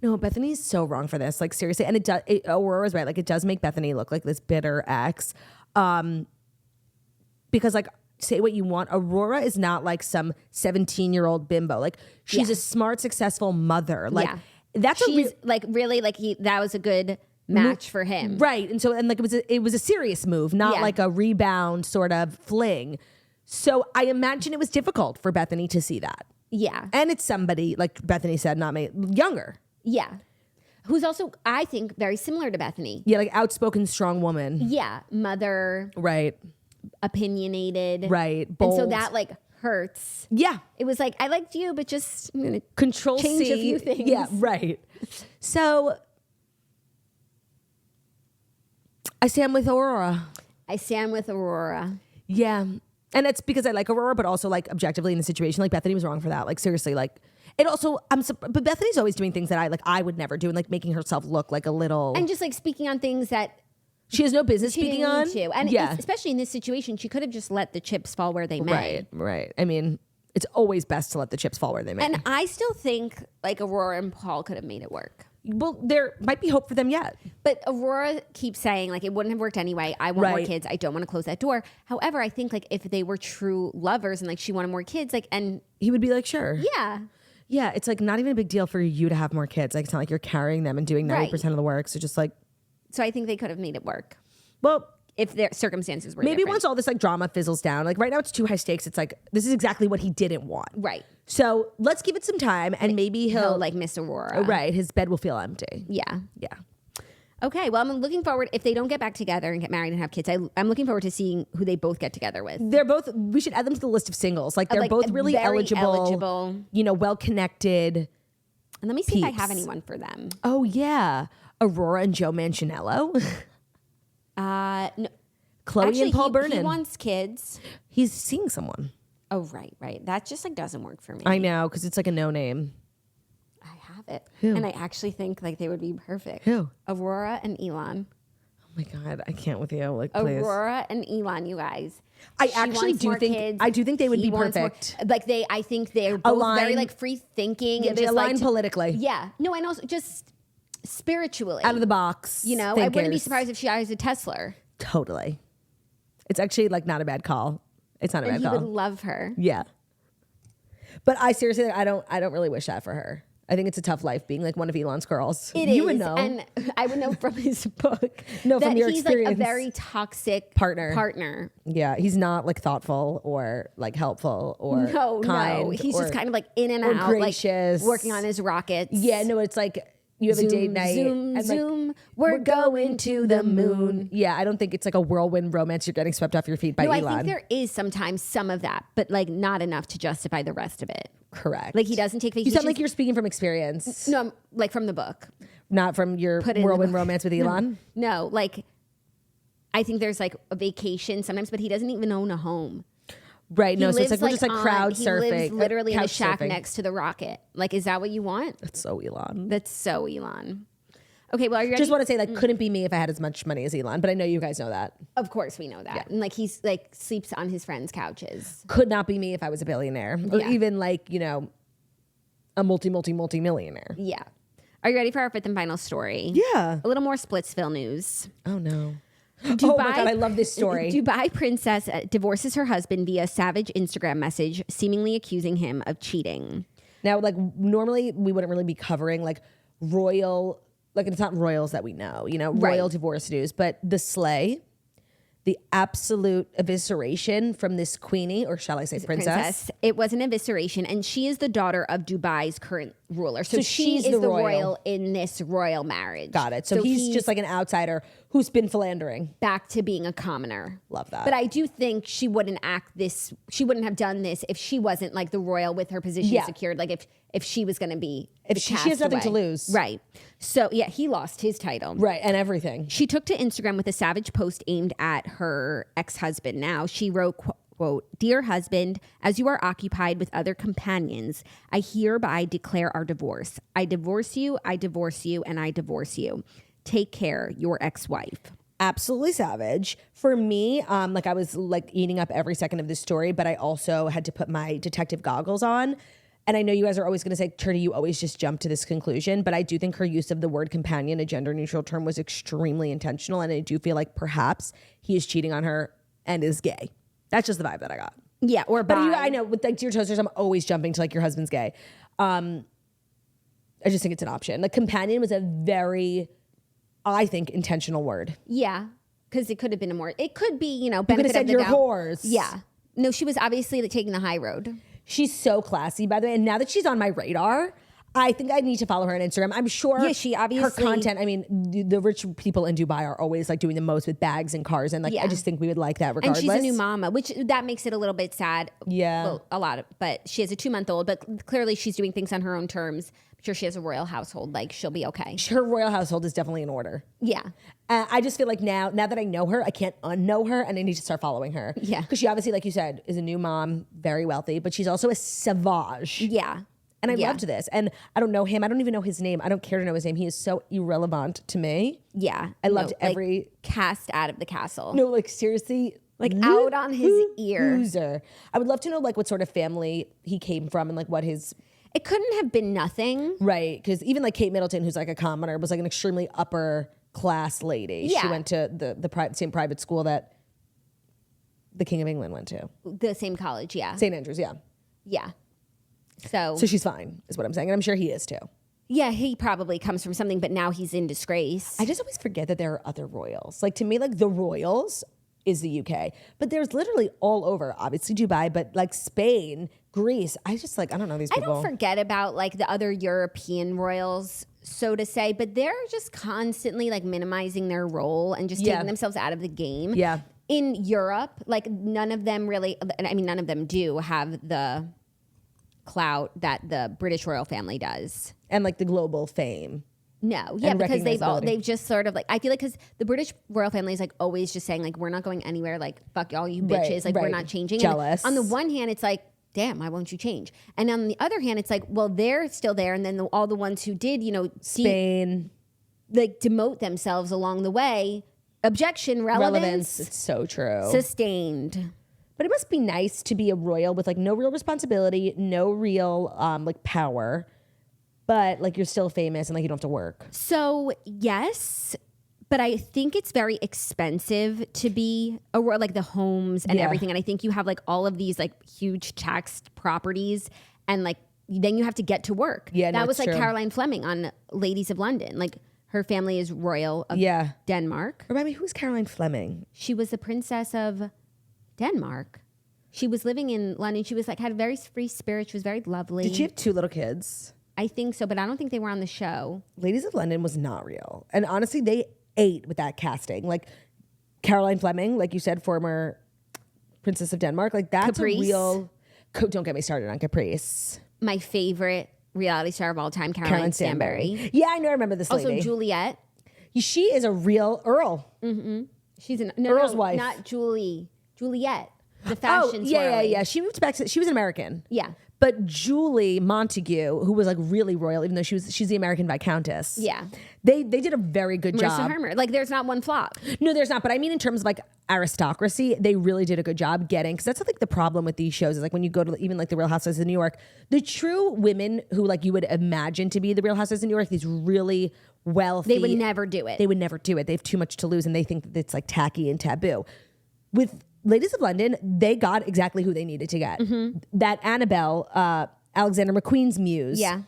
No, Bethany's so wrong for this. Like, seriously. And Aurora's right. Like, it does make Bethenny look like this bitter ex. Because, like, say what you want, Aurora is not like some 17-year-old bimbo. Like, she's a smart, successful mother. Like, that was a good match for him, right? And so, and like it was a serious move, not like a rebound sort of fling. So I imagine it was difficult for Bethenny to see that. Yeah, and it's somebody like Bethenny said, not younger. Yeah, who's also I think very similar to Bethenny. Yeah, like outspoken, strong woman. Yeah, mother. Right. Opinionated. Right. Bold. And so that like hurts. Yeah, it was like I liked you, but just I'm gonna Control change C. a few things. Yeah, right. So. I stand with Aurora. Yeah. And it's because I like Aurora, but also like objectively in the situation, like Bethenny was wrong for that. Like seriously, like it also, but Bethany's always doing things that I would never do, and like making herself look like a little. And just like speaking on things that she has no business speaking on. And especially in this situation, she could have just let the chips fall where they may. Right. I mean, it's always best to let the chips fall where they may. And I still think like Aurora and Paul could have made it work. Well, there might be hope for them yet. But Aurora keeps saying, like, it wouldn't have worked anyway. I want more kids. I don't want to close that door. However, I think, like, if they were true lovers and, like, she wanted more kids, like, and... He would be like, sure. Yeah. Yeah, it's, like, not even a big deal for you to have more kids. Like, it's not like you're carrying them and doing 90% of the work. So just, like... So I think they could have made it work. Well... If their circumstances were maybe different. Once all this, like, drama fizzles down. Like, right now it's too high stakes. It's, like, this is exactly what he didn't want. Right. So let's give it some time, and maybe he'll like miss Aurora. Right. His bed will feel empty. Yeah. Yeah. Okay. Well, I'm looking forward, if they don't get back together and get married and have kids, I'm looking forward to seeing who they both get together with. They're both, we should add them to the list of singles. Like, they're both really eligible, you know, well-connected. And let me see if I have anyone for them. Oh, yeah. Aurora and Joe Manganiello. No. Chloe Actually, and Paul Vernon. He wants kids. He's seeing someone. Oh, right. That just like doesn't work for me. I know, because it's like a no name. I have it. Who? And I actually think like they would be perfect. Who? Aurora and Elon. Oh my God, I can't with you. Like, please. Aurora and Elon, you guys. I actually do think kids. I do think they would be perfect. I think they're both very like free thinking. Yeah, and they just align politically. Yeah. No, and also just spiritually. Out of the box. You know, I wouldn't be surprised if she has a Tesla. Totally. It's actually like not a bad call. It's not a bad call. He would love her. Yeah. But I seriously, I don't really wish that for her. I think it's a tough life being like one of Elon's girls. You would know. And I would know from his book. From your he's experience. Like a very toxic partner. Yeah. He's not like thoughtful or like helpful or kind. No. He's just kind of like in and out. Gracious. Like working on his rockets. Yeah. No, it's like you have a date night. Zoom. We're going to the moon. Yeah. I don't think it's like a whirlwind romance. You're getting swept off your feet by Elon. I think there is sometimes some of that, but like not enough to justify the rest of it. Correct. Like he doesn't take vacations. You sound like you're speaking from experience. No, like from the book. Not from your whirlwind romance with Elon? No, like I think there's like a vacation sometimes, but he doesn't even own a home. Right. No, so it's like we're just like crowd surfing. He lives literally in a shack surfing. next to the rocket. Like, is that what you want? That's so Elon. Okay, well, are you ready? Just want to say, like, couldn't be me if I had as much money as Elon, but I know you guys know that. Of course we know that. Yeah. And like he's like sleeps on his friends' couches. Could not be me if I was a billionaire. Or even like, you know, a multi-millionaire. Yeah. Are you ready for our fifth and final story? Yeah. A little more Splitsville news. Oh, no. Oh my God, I love this story. Dubai princess divorces her husband via savage Instagram message, seemingly accusing him of cheating. Now, like, normally we wouldn't really be covering like royal like it's not royals that we know, you know, Right. royal divorce news, but the slay, the absolute evisceration from this queenie, or shall I say princess? It was an evisceration, and she is the daughter of Dubai's current ruler. So she she's is the the royal. royal in this royal marriage. Got it. So he's just like an outsider who's been philandering. back to being a commoner. Love that. But I do think she wouldn't have done this if she wasn't like the royal with her position Yeah. secured. Like if she was going to be If the she has nothing to castaway. lose. Right. So yeah, he lost his title. Right, and everything. She took to Instagram with a savage post aimed at her ex-husband. Now she wrote, quote, "Dear husband, as you are occupied with other companions, I hereby declare our divorce. I divorce you, and I divorce you. Take care, your ex-wife." Absolutely savage. For me, like I was like eating up every second of this story, but I also had to put my detective goggles on. And I know you guys are always going to say, Turdy, you always just jump to this conclusion, but I do think her use of the word companion, a gender neutral term, was extremely intentional. And I do feel like perhaps he is cheating on her and is gay. That's just the vibe that I got. Yeah, or But bi. I know with like Dear Toasters, I'm always jumping to like your husband's gay. I just think it's an option. Like companion was a very, I think, intentional word. Yeah, because it could have been it could be, you know, You could benefit have of said the your doubt. whores. Yeah. No, she was obviously like, taking the high road. She's so classy, by the way. And now that she's on my radar, I think I need to follow her on Instagram. I'm sure Yeah, she obviously- her content. I mean, the rich people in Dubai are always like doing the most with bags and cars, and like Yeah. I just think we would like that And regardless. she's a new mama, which that makes it a little bit sad. Yeah. Well, a lot of, but she has a 2-month-old, but clearly she's doing things on her own terms. I'm sure she has a royal household. Like she'll be okay. Her royal household is definitely in order. Yeah. I just feel like now that I know her, I can't unknow her, and I need to start following her. Yeah. Because she obviously, like you said, is a new mom, very wealthy, but she's also a savage. Yeah. And I Yeah. loved this. And I don't know him. I don't even know his name. I don't care to know his name. He is so irrelevant to me. Yeah. I loved like, every... cast out of the castle. No, like seriously, Like out on his ear. Loser. I would love to know like what sort of family he came from and like what his It couldn't have been nothing. right, because even like Kate Middleton, who's like a commoner, was like an extremely upper class lady. She Yeah. went to the same private school that the King of England went to, The same college. Yeah. St. Andrews. Yeah, Yeah. So so she's fine, is what I'm saying, and I'm sure he is too. yeah, he probably comes from something, but now he's in disgrace. I just always forget that there are other royals. Like to me, like the royals is the UK, but there's literally all over. Obviously Dubai, but like Spain, Greece. I just like I don't know these I people. don't forget about like the other European royals, so to say, but they're just constantly like minimizing their role and just Yeah. taking themselves out of the game. Yeah. In Europe, like none of them really, I mean, none of them do have the clout that the British royal family does. And like the global fame. No, yeah, And because recognizability. they've just sort of like, I feel like because the British royal family is like always just saying like we're not going anywhere, like fuck all you bitches, Right, like we're right. not changing. And Jealous. on the one hand, it's like, damn, why won't you change? And on the other hand, it's like, well, they're still there, and then all the ones who did, you know, Spain. like demote themselves along the way. Objection, relevance, It's so true. sustained. But it must be nice to be a royal with like no real responsibility, no real like power, but like you're still famous and like you don't have to work. So yes, but I think it's very expensive to be a royal, like the homes and Yeah. everything. And I think you have like all of these like huge taxed properties, and like then you have to get to work. Yeah, no, that was it's like true. Caroline Fleming on Ladies of London. Like her family is royal of Yeah. Denmark. Remind me, who's Caroline Fleming? She was the princess of Denmark. She was living in London. She was like had a very free spirit. She was very lovely. Did she have 2 little kids? I think so, but I don't think they were on the show. Ladies of London was not real. And honestly, they ate with that casting. Like Caroline Fleming, like you said, former Princess of Denmark. Like that's Caprice. a real... Don't get me started on Caprice. My favorite reality star of all time, Caroline Stanbury. Yeah, I know. I remember this lady. Also, Juliet. She is a real Earl. She's an Earl's wife. not Julie. Juliet, the fashion yeah. swirly. She moved back. She was an American. Yeah. But Julie Montague, who was like really royal, even though she's the American Viscountess. Yeah. They did a very good Marissa job. Hermer. Like, there's not one flop. No, there's not. But I mean, in terms of like aristocracy, they really did a good job getting, because that's like the problem with these shows is like when you go to even like the Real Housewives of New York, the true women who like you would imagine to be the Real Housewives of New York, these really wealthy. They would never do it. They would never do it. They have too much to lose and they think that it's like tacky and taboo. With Ladies of London, they got exactly who they needed to get. That Annabelle, Alexander McQueen's muse. Yeah.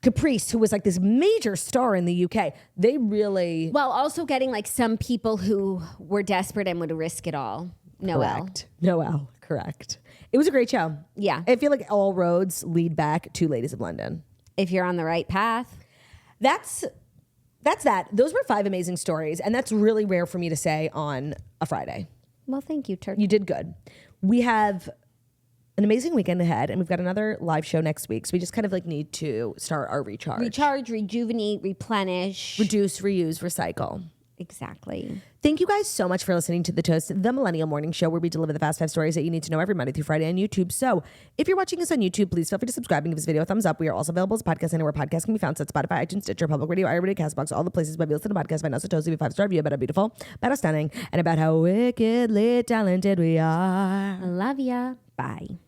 Caprice, who was like this major star in the UK, they really Well, also getting like some people who were desperate and would risk it all. Noel, correct. It was a great show. Yeah. I feel like all roads lead back to Ladies of London. If you're on the right path. That's that. Those were 5 amazing stories, and that's really rare for me to say on a Friday. Well, thank you, Turkey. You did good. We have an amazing weekend ahead, and we've got another live show next week. So we just kind of like need to start our recharge. Recharge, rejuvenate, replenish. Reduce, reuse, recycle. Exactly. Thank you guys so much for listening to The Toast, the Millennial Morning Show, where we deliver the fast 5 stories that you need to know every Monday through Friday on YouTube. So if you're watching us on YouTube, please feel free to subscribe and give this video a thumbs up. We are also available as a podcast anywhere podcasts can be found. So Spotify, iTunes, Stitcher, Public Radio, iRadio, CastBox, all the places where you listen to podcasts. Find us a Toast, leave a 5-star review about how beautiful, about how stunning, and about how wickedly talented we are. I love ya. Bye.